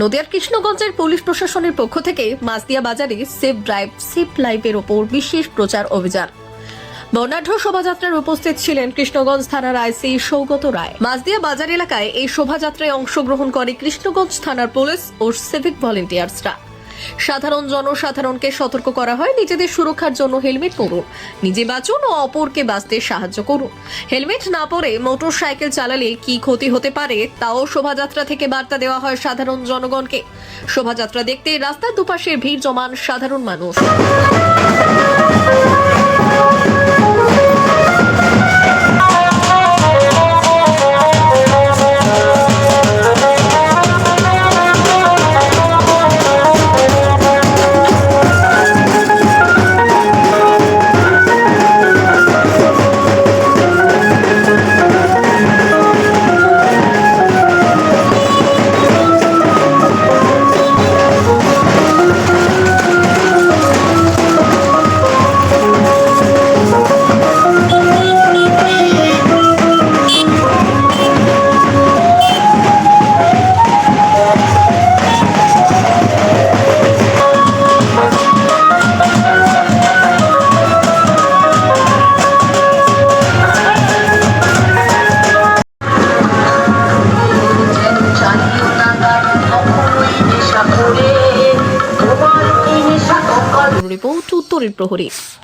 নদিয়ার কৃষ্ণগঞ্জের পুলিশ প্রশাসনের পক্ষ থেকে মাছদিয়া বাজারে সেফ ড্রাইভ সেফ লাইফের ওপর বিশেষ প্রচার অভিযান। বর্ণাঢ্য শোভাযাত্রায় উপস্থিত ছিলেন কৃষ্ণগঞ্জ থানার আইসি সৌগত রায়। মাছদিয়া বাজার এলাকায় এই শোভাযাত্রায় অংশগ্রহণ করে কৃষ্ণগঞ্জ থানার পুলিশ ও সিভিক ভলেন্টিয়ার্সরা। সাধারণ জনসাধারণকে সতর্ক করা হয়, নিজেদের সুরক্ষার জন্য হেলমেট পরুন, নিজে বাঁচুন ও অপরকে বাঁচতে সাহায্য করুন। হেলমেট না পরে মোটরসাইকেল চালালে কি ক্ষতি হতে পারে তাও শোভাযাত্রা থেকে বার্তা দেওয়া হয় সাধারণ জনগণকে। শোভাযাত্রা দেখতে রাস্তার দুপাশে ভিড় জমান সাধারণ মানুষ। রিপোর্ট উত্তরের প্রহরী।